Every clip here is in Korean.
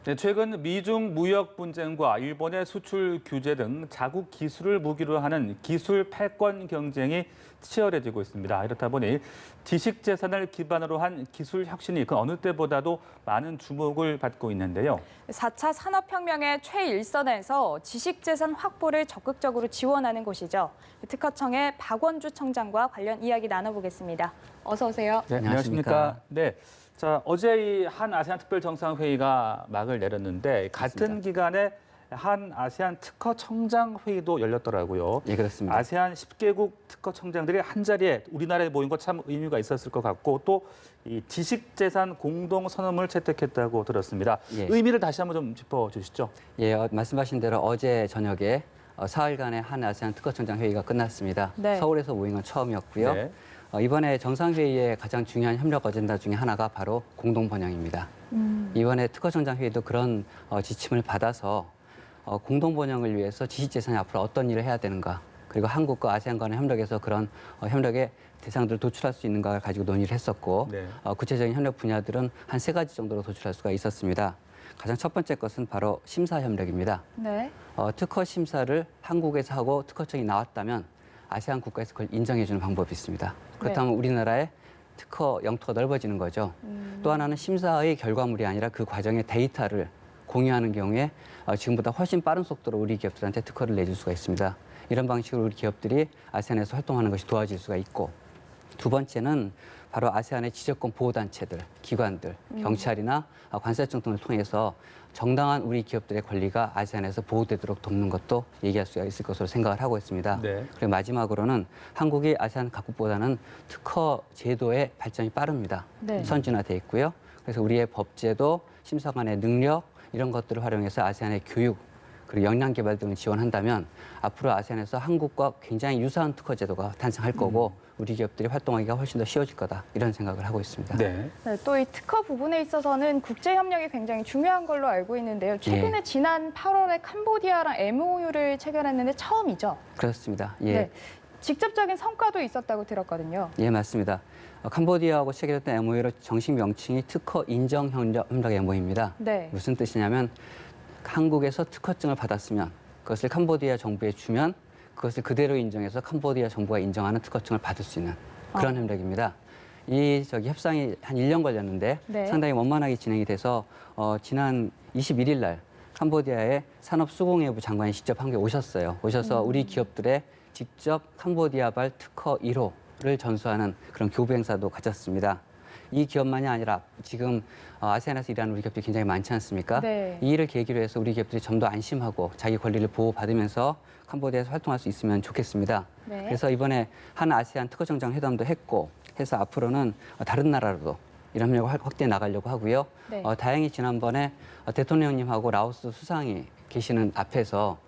네, 최근 미중 무역 분쟁과 일본의 수출 규제 등 자국 기술을 무기로 하는 기술 패권 경쟁이 치열해지고 있습니다. 이렇다 보니 지식 재산을 기반으로 한 기술 혁신이 그 어느 때보다도 많은 주목을 받고 있는데요. 4차 산업혁명의 최일선에서 지식재산 확보를 적극적으로 지원하는 곳이죠. 특허청의 박원주 청장과 관련 이야기 나눠보겠습니다. 어서 오세요. 네, 안녕하십니까. 네. 자, 어제 이 한 아세안 특별 정상회의가 막을 내렸는데 같은 기간에 한 아세안 특허청장 회의도 열렸더라고요. 예, 그렇습니다. 아세안 10개국 특허청장들이 한 자리에 우리나라에 모인 것 참 의미가 있었을 것 같고 또 이 지식재산 공동선언을 채택했다고 들었습니다. 예. 의미를 다시 한번 좀 짚어주시죠. 예, 말씀하신 대로 어제 저녁에 사흘간의 한 아세안 특허청장 회의가 끝났습니다. 네. 서울에서 모인 건 처음이었고요. 네. 이번에 정상회의의 가장 중요한 협력 어젠다 중에 하나가 바로 공동 번영입니다. 이번에 특허청장 회의도 그런 지침을 받아서 공동 번영을 위해서 지식재산이 앞으로 어떤 일을 해야 되는가, 그리고 한국과 아세안 간의 협력에서 그런 협력의 대상들을 도출할 수 있는가를 가지고 논의를 했었고, 네. 구체적인 협력 분야들은 한 3가지 정도로 도출할 수가 있었습니다. 가장 첫 번째 것은 바로 심사 협력입니다. 네. 특허 심사를 한국에서 하고 특허청이 나왔다면 아세안 국가에서 그걸 인정해주는 방법이 있습니다. 그렇다면 우리나라의 특허 영토가 넓어지는 거죠. 또 하나는 심사의 결과물이 아니라 그 과정의 데이터를 공유하는 경우에 지금보다 훨씬 빠른 속도로 우리 기업들한테 특허를 내줄 수가 있습니다. 이런 방식으로 우리 기업들이 아세안에서 활동하는 것이 도와질 수가 있고, 두 번째는 바로 아세안의 지적권 보호단체들, 기관들, 경찰이나 관세청 등을 통해서 정당한 우리 기업들의 권리가 아세안에서 보호되도록 돕는 것도 얘기할 수가 있을 것으로 생각을 하고 있습니다. 네. 그리고 마지막으로는 한국이 아세안 각국보다는 특허 제도의 발전이 빠릅니다. 네. 선진화돼 있고요. 그래서 우리의 법제도, 심사관의 능력 이런 것들을 활용해서 아세안의 교육 그리고 역량 개발 등을 지원한다면 앞으로 아세안에서 한국과 굉장히 유사한 특허 제도가 탄생할 거고 우리 기업들이 활동하기가 훨씬 더 쉬워질 거다 이런 생각을 하고 있습니다. 네. 네, 또 이 특허 부분에 있어서는 국제 협력이 굉장히 중요한 걸로 알고 있는데요. 최근에 지난 8월에 캄보디아랑 MOU를 체결했는데 처음이죠. 그렇습니다. 예. 네. 직접적인 성과도 있었다고 들었거든요. 예, 맞습니다. 캄보디아하고 체결했던 MOU의 정식 명칭이 특허 인정 협력 MOU입니다. 네. 무슨 뜻이냐면 한국에서 특허증을 받았으면 그것을 캄보디아 정부에 주면 그것을 그대로 인정해서 캄보디아 정부가 인정하는 특허증을 받을 수 있는 그런 협력입니다. 이 협상이 한 1년 걸렸는데 네. 상당히 원만하게 진행이 돼서 지난 21일 날 캄보디아의 산업수공예부 장관이 직접 한국에 오셨어요. 오셔서 우리 기업들의 직접 캄보디아발 특허 1호를 전수하는 그런 교부 행사도 가졌습니다. 이 기업만이 아니라 지금 아세안에서 일하는 우리 기업들이 굉장히 많지 않습니까? 네. 이 일을 계기로 해서 우리 기업들이 좀 더 안심하고 자기 권리를 보호받으면서 캄보디아에서 활동할 수 있으면 좋겠습니다. 네. 그래서 이번에 한 아세안 특허정장 회담도 했고 해서 앞으로는 다른 나라로도 이런 협력을 확대해 나가려고 하고요. 네. 다행히 지난번에 대통령님하고 라오스 수상이 계시는 앞에서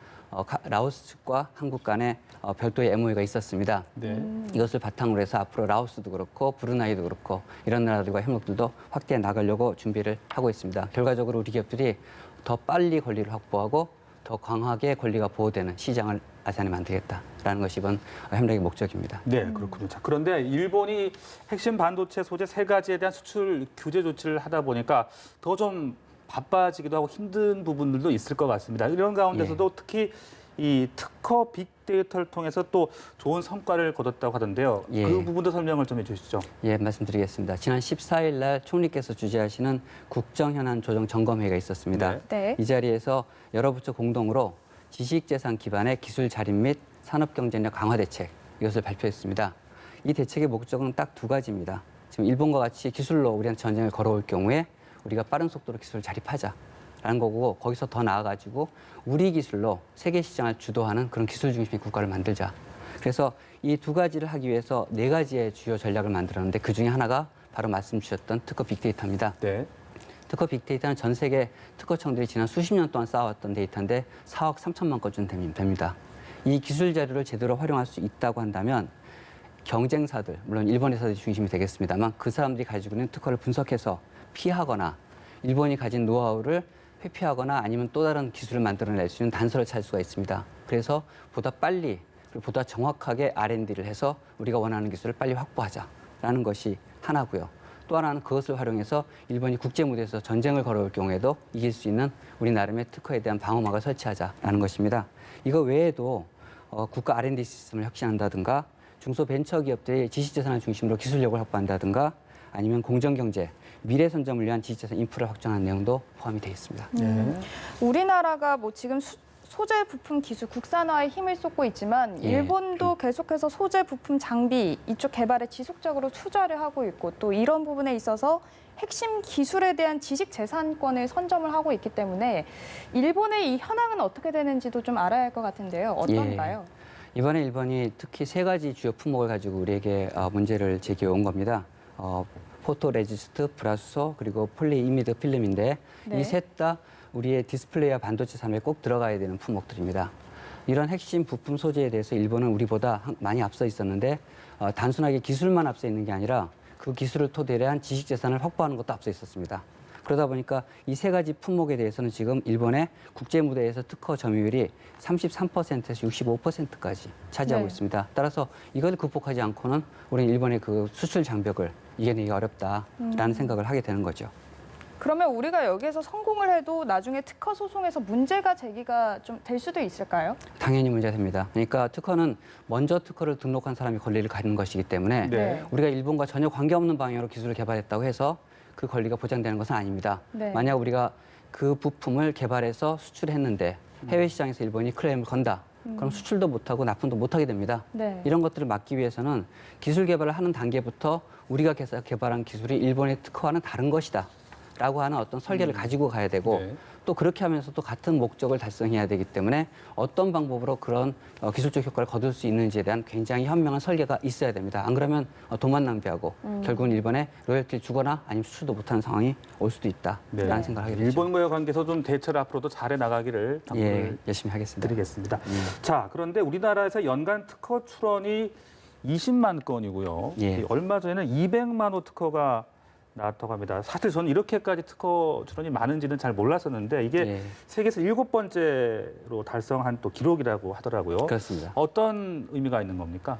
라오스 측과 한국 간에 별도의 MOU가 있었습니다. 네. 이것을 바탕으로 해서 앞으로 라오스도 그렇고 브루나이도 그렇고 이런 나라들과 협력들도 확대해 나가려고 준비를 하고 있습니다. 결과적으로 우리 기업들이 더 빨리 권리를 확보하고 더 강하게 권리가 보호되는 시장을 아세안에 만들겠다라는 것이 이번 협력의 목적입니다. 네, 그렇군요. 자, 그런데 일본이 핵심 반도체 소재 3가지에 대한 수출 규제 조치를 하다 보니까 더 좀 바빠지기도 하고 힘든 부분들도 있을 것 같습니다. 이런 가운데서도 특히 이 특허 빅데이터를 통해서 또 좋은 성과를 거뒀다고 하던데요. 예. 그 부분도 설명을 좀 해주시죠. 예, 말씀드리겠습니다. 지난 14일 날 총리께서 주재하시는 국정현안 조정 점검회의가 있었습니다. 네. 네. 이 자리에서 여러 부처 공동으로 지식재산 기반의 기술 자립 및 산업 경쟁력 강화 대책 이것을 발표했습니다. 이 대책의 목적은 딱 2가지입니다. 지금 일본과 같이 기술로 우리한테 전쟁을 걸어올 경우에 우리가 빠른 속도로 기술을 자립하자라는 거고 거기서 더 나아가지고 우리 기술로 세계 시장을 주도하는 그런 기술 중심의 국가를 만들자. 그래서 이 2가지를 하기 위해서 4가지의 주요 전략을 만들었는데 그중에 하나가 바로 말씀 주셨던 특허 빅데이터입니다. 네. 특허 빅데이터는 전 세계 특허청들이 지난 수십 년 동안 쌓아왔던 데이터인데 4억 3천만 건쯤 됩니다. 이 기술 자료를 제대로 활용할 수 있다고 한다면 경쟁사들, 물론 일본 회사들이 중심이 되겠습니다만 그 사람들이 가지고 있는 특허를 분석해서 피하거나 일본이 가진 노하우를 회피하거나 아니면 또 다른 기술을 만들어낼 수 있는 단서를 찾을 수가 있습니다. 그래서 보다 빨리 그리고 보다 정확하게 R&D를 해서 우리가 원하는 기술을 빨리 확보하자라는 것이 하나고요. 또 또 하나는 그것을 활용해서 일본이 국제 무대에서 전쟁을 걸어올 경우에도 이길 수 있는 우리 나름의 특허에 대한 방어막을 설치하자라는 것입니다. 이거 외에도 국가 R&D 시스템을 혁신한다든가 중소벤처기업들이 지식재산을 중심으로 기술력을 확보한다든가 아니면 공정경제, 미래 선점을 위한 지식재산 인프라를 확장하는 내용도 포함이 되어 있습니다. 우리나라가 뭐 지금 소재 부품 기술 국산화에 힘을 쏟고 있지만 예. 일본도 계속해서 소재 부품 장비 이쪽 개발에 지속적으로 투자를 하고 있고 또 이런 부분에 있어서 핵심 기술에 대한 지식 재산권을 선점을 하고 있기 때문에 일본의 이 현황은 어떻게 되는지도 좀 알아야 할 것 같은데요. 어떤가요? 이번에 일본이 특히 세 가지 주요 품목을 가지고 우리에게 문제를 제기해 온 겁니다. 포토레지스트, 브라수소, 그리고 폴리이미드 필름인데 네. 이 셋 다 우리의 디스플레이와 반도체 산업에 꼭 들어가야 되는 품목들입니다. 이런 핵심 부품 소재에 대해서 일본은 우리보다 많이 앞서 있었는데 단순하게 기술만 앞서 있는 게 아니라 그 기술을 토대로 한 지식 재산을 확보하는 것도 앞서 있었습니다. 그러다 보니까 이 세 가지 품목에 대해서는 지금 일본의 국제 무대에서 특허 점유율이 33%에서 65%까지 차지하고 네. 있습니다. 따라서 이걸 극복하지 않고는 우리는 일본의 그 수출 장벽을 이겨내기 어렵다라는 생각을 하게 되는 거죠. 그러면 우리가 여기에서 성공을 해도 나중에 특허 소송에서 문제가 제기가 좀 될 수도 있을까요? 당연히 문제가 됩니다. 그러니까 특허는 먼저 특허를 등록한 사람이 권리를 가지는 것이기 때문에 네. 우리가 일본과 전혀 관계없는 방향으로 기술을 개발했다고 해서 그 권리가 보장되는 것은 아닙니다. 네. 만약 우리가 그 부품을 개발해서 수출했는데 해외 시장에서 일본이 클레임을 건다. 그럼 수출도 못하고 납품도 못하게 됩니다. 네. 이런 것들을 막기 위해서는 기술 개발을 하는 단계부터 우리가 개발한 기술이 일본의 특허와는 다른 것이다. 라고 하는 어떤 설계를 가지고 가야 되고 네. 또 그렇게 하면서도 같은 목적을 달성해야 되기 때문에 어떤 방법으로 그런 기술적 효과를 거둘 수 있는지에 대한 굉장히 현명한 설계가 있어야 됩니다. 안 그러면 돈만 낭비하고 결국은 일본에 로열티를 주거나 아니면 수출도 못하는 상황이 올 수도 있다라는 네. 생각을 하게 되죠. 일본과의 관계에서 좀 대처를 앞으로도 잘해 나가기를 예, 당부를 열심히 하겠습니다. 드리겠습니다. 자, 그런데 우리나라에서 연간 특허 출원이 20만 건이고요. 예. 얼마 전에는 200만 호 특허가 나왔다고 합니다. 사실 저는 이렇게까지 특허 출원이 많은지는 잘 몰랐었는데 이게 예. 세계에서 7번째로 달성한 또 기록이라고 하더라고요. 그렇습니다. 어떤 의미가 있는 겁니까?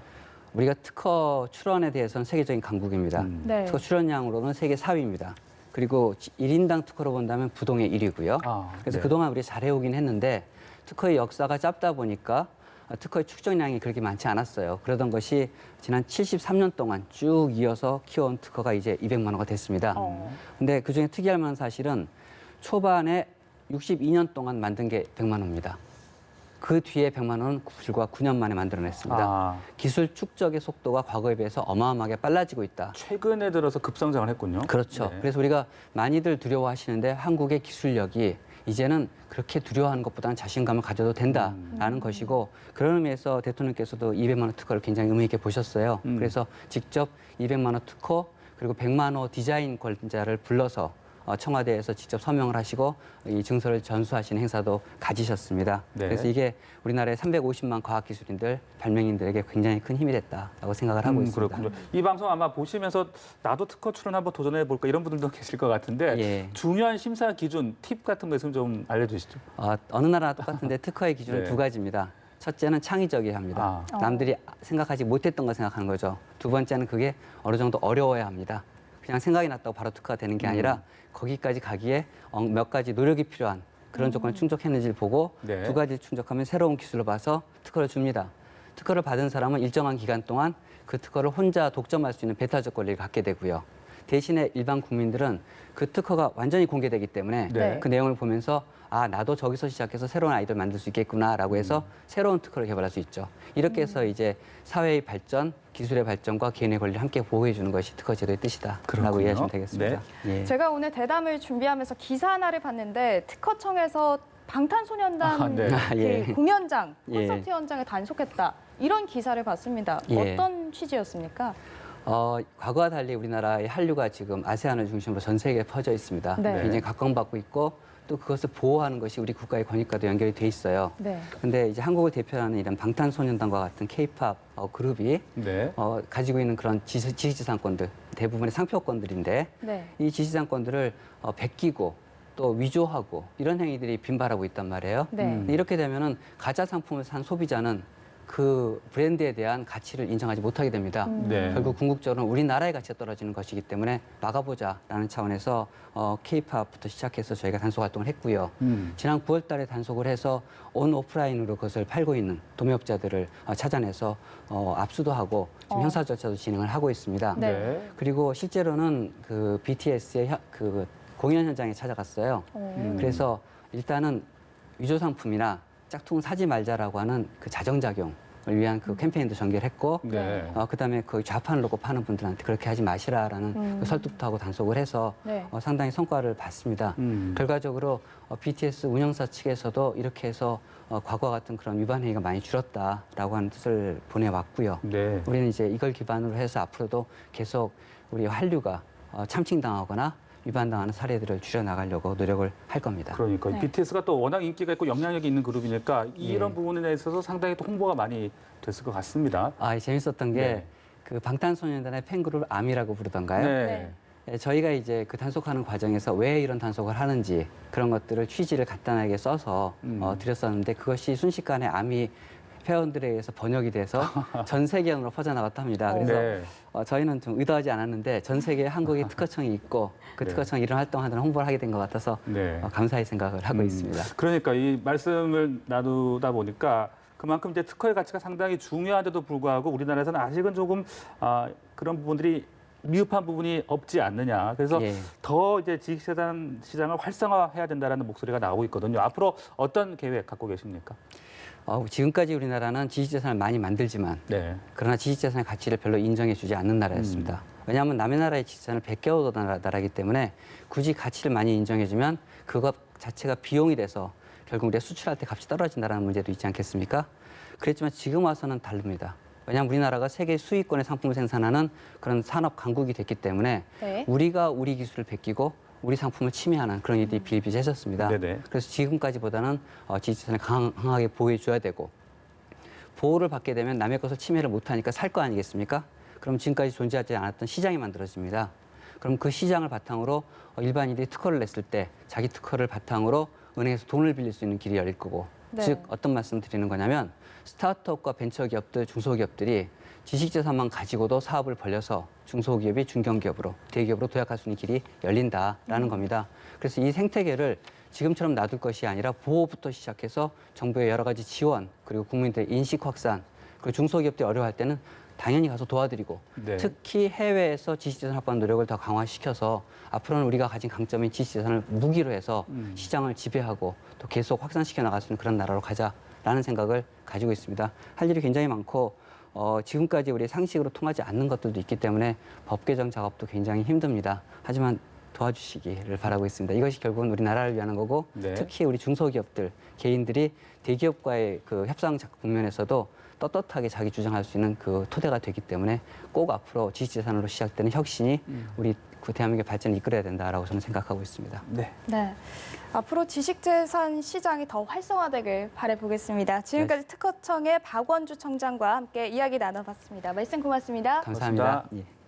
우리가 특허 출원에 대해서는 세계적인 강국입니다. 네. 특허 출원량으로는 세계 4위입니다. 그리고 1인당 특허로 본다면 부동의 1위고요. 그래서 네. 그동안 우리 잘해오긴 했는데 특허의 역사가 짧다 보니까 특허의 축적량이 그렇게 많지 않았어요. 그러던 것이 지난 73년 동안 쭉 이어서 키워온 특허가 이제 200만 호가 됐습니다. 근데 그중에 특이할 만한 사실은 초반에 62년 동안 만든 게 100만 호입니다. 그 뒤에 100만 호는 불과 9년 만에 만들어냈습니다. 기술 축적의 속도가 과거에 비해서 어마어마하게 빨라지고 있다. 최근에 들어서 급성장을 했군요. 그렇죠. 네. 그래서 우리가 많이들 두려워하시는데 한국의 기술력이 이제는 그렇게 두려워하는 것보다는 자신감을 가져도 된다라는 것이고 그런 의미에서 대통령께서도 200만 호 특허를 굉장히 의미 있게 보셨어요. 그래서 직접 200만 호 특허 그리고 100만 호 디자인 권자를 불러서 청와대에서 직접 서명을 하시고 이 증서를 전수하시는 행사도 가지셨습니다. 네. 그래서 이게 우리나라의 350만 과학기술인들, 발명인들에게 굉장히 큰 힘이 됐다라고 생각을 하고 있습니다. 그렇군요. 이 방송 아마 보시면서 나도 특허 출원 한번 도전해 볼까 이런 분들도 계실 것 같은데 예. 중요한 심사 기준, 팁 같은 거 있으면 좀 알려주시죠. 어느 나라나 똑같은데 특허의 기준은 네. 두 가지입니다. 첫째는 창의적이어야 합니다. 남들이 생각하지 못했던 걸 생각하는 거죠. 두 번째는 그게 어느 정도 어려워야 합니다. 그냥 생각이 났다고 바로 특허가 되는 게 아니라 거기까지 가기에 몇 가지 노력이 필요한 그런 조건을 충족했는지를 보고 네. 두 가지를 충족하면 새로운 기술로 봐서 특허를 줍니다. 특허를 받은 사람은 일정한 기간 동안 그 특허를 혼자 독점할 수 있는 배타적 권리를 갖게 되고요. 대신에 일반 국민들은 그 특허가 완전히 공개되기 때문에 네. 그 내용을 보면서 아, 나도 저기서 시작해서 새로운 아이디어를 만들 수 있겠구나라고 해서 새로운 특허를 개발할 수 있죠. 이렇게 해서 이제 사회의 발전, 기술의 발전과 개인의 권리를 함께 보호해 주는 것이 특허 제도의 뜻이다라고 그렇군요. 이해하시면 되겠습니다. 예. 제가 오늘 대담을 준비하면서 기사 하나를 봤는데 특허청에서 방탄소년단 네. 아, 예. 그 공연장, 예. 콘서트 현장을 단속했다. 이런 기사를 봤습니다. 예. 어떤 취지였습니까? 과거와 달리 우리나라의 한류가 지금 아세안을 중심으로 전 세계에 퍼져 있습니다. 네. 굉장히 각광받고 있고 또 그것을 보호하는 것이 우리 국가의 권익과도 연결이 돼 있어요. 네. 근데 이제 한국을 대표하는 이런 방탄소년단과 같은 K-팝 그룹이 네. 가지고 있는 그런 지식재산권들, 대부분의 상표권들인데 네. 이 지식재산권들을 베끼고 또 위조하고 이런 행위들이 빈발하고 있단 말이에요. 네. 이렇게 되면은 가짜 상품을 산 소비자는 그 브랜드에 대한 가치를 인정하지 못하게 됩니다. 네. 결국 궁극적으로는 우리나라의 가치가 떨어지는 것이기 때문에 막아보자라는 차원에서 K-팝부터 시작해서 저희가 단속 활동을 했고요. 지난 9월 달에 단속을 해서 온 오프라인으로 그것을 팔고 있는 도매업자들을 찾아내서 압수도 하고 지금 형사 절차도 진행을 하고 있습니다. 네. 그리고 실제로는 그 BTS의 그 공연 현장에 찾아갔어요. 그래서 일단은 위조 상품이나 짝퉁을 사지 말자라고 하는 그 자정작용을 위한 그 캠페인도 전개를 했고, 네. 그다음에 그 좌판을 놓고 파는 분들한테 그렇게 하지 마시라라는 그 설득도 하고 단속을 해서 네. 상당히 성과를 봤습니다. 결과적으로 BTS 운영사 측에서도 이렇게 해서 과거와 같은 그런 위반 행위가 많이 줄었다라고 하는 뜻을 보내왔고요. 네. 우리는 이제 이걸 기반으로 해서 앞으로도 계속 우리 한류가 참칭당하거나 위반당하는 사례들을 줄여나가려고 노력을 할 겁니다. 그러니까 네. BTS가 또 워낙 인기가 있고 영향력이 있는 그룹이니까 이런 예. 부분에 있어서 상당히 또 홍보가 많이 됐을 것 같습니다. 재밌었던 게 네. 그 방탄소년단의 팬그룹 아미라고 부르던가요? 네. 저희가 이제 그 단속하는 과정에서 왜 이런 단속을 하는지 그런 것들을 취지를 간단하게 써서 드렸었는데 그것이 순식간에 아미 회원들에 의해서 번역이 돼서 전 세계적으로 퍼져나갔다 합니다. 그래서 네. 저희는 좀 의도하지 않았는데 전 세계에 한국의 특허청이 있고 그 네. 특허청이 이런 활동하는 홍보를 하게 된 것 같아서 네. 감사히 생각을 하고 있습니다. 그러니까 이 말씀을 나누다 보니까 그만큼 이제 특허의 가치가 상당히 중요한데도 불구하고 우리나라에서는 아직은 조금 그런 부분들이 미흡한 부분이 없지 않느냐. 그래서 예. 더 이제 지식재산 시장을 활성화해야 된다라는 목소리가 나오고 있거든요. 앞으로 어떤 계획 갖고 계십니까? 지금까지 우리나라는 지식재산을 많이 만들지만 네. 그러나 지식재산의 가치를 별로 인정해주지 않는 나라였습니다. 왜냐하면 남의 나라의 지식재산을 베껴오던 나라이기 때문에 굳이 가치를 많이 인정해주면 그것 자체가 비용이 돼서 결국 우리가 수출할 때 값이 떨어진다는 문제도 있지 않겠습니까? 그랬지만 지금 와서는 다릅니다. 왜냐하면 우리나라가 세계 수익권의 상품을 생산하는 그런 산업 강국이 됐기 때문에 네. 우리가 우리 기술을 베끼고 우리 상품을 침해하는 그런 일이 비일비재했었습니다. 네네. 그래서 지금까지보다는 지식재산을 강하게 보호해줘야 되고 보호를 받게 되면 남의 것을 침해를 못하니까 살 거 아니겠습니까? 그럼 지금까지 존재하지 않았던 시장이 만들어집니다. 그럼 그 시장을 바탕으로 일반인들이 특허를 냈을 때 자기 특허를 바탕으로 은행에서 돈을 빌릴 수 있는 길이 열릴 거고 네. 즉 어떤 말씀 드리는 거냐면 스타트업과 벤처기업들, 중소기업들이 지식재산만 가지고도 사업을 벌려서 중소기업이 중견기업으로, 대기업으로 도약할 수 있는 길이 열린다라는 겁니다. 그래서 이 생태계를 지금처럼 놔둘 것이 아니라 보호부터 시작해서 정부의 여러 가지 지원, 그리고 국민들의 인식 확산, 그리고 중소기업들이 어려워할 때는 당연히 가서 도와드리고 네. 특히 해외에서 지식재산 확보 노력을 더 강화시켜서 앞으로는 우리가 가진 강점인 지식재산을 무기로 해서 시장을 지배하고 또 계속 확산시켜 나갈 수 있는 그런 나라로 가자라는 생각을 가지고 있습니다. 할 일이 굉장히 많고 지금까지 우리 상식으로 통하지 않는 것들도 있기 때문에 법 개정 작업도 굉장히 힘듭니다. 하지만 도와주시기를 바라고 있습니다. 이것이 결국은 우리나라를 위한 거고 네. 특히 우리 중소기업들, 개인들이 대기업과의 그 협상 국면에서도 떳떳하게 자기 주장할 수 있는 그 토대가 되기 때문에 꼭 앞으로 지식재산으로 시작되는 혁신이 우리 그 대한민국의 발전을 이끌어야 된다라고 저는 생각하고 있습니다. 네. 네. 앞으로 지식재산 시장이 더 활성화되길 바라보겠습니다. 지금까지 특허청의 박원주 청장과 함께 이야기 나눠봤습니다. 말씀 고맙습니다. 감사합니다. 고맙습니다. 예.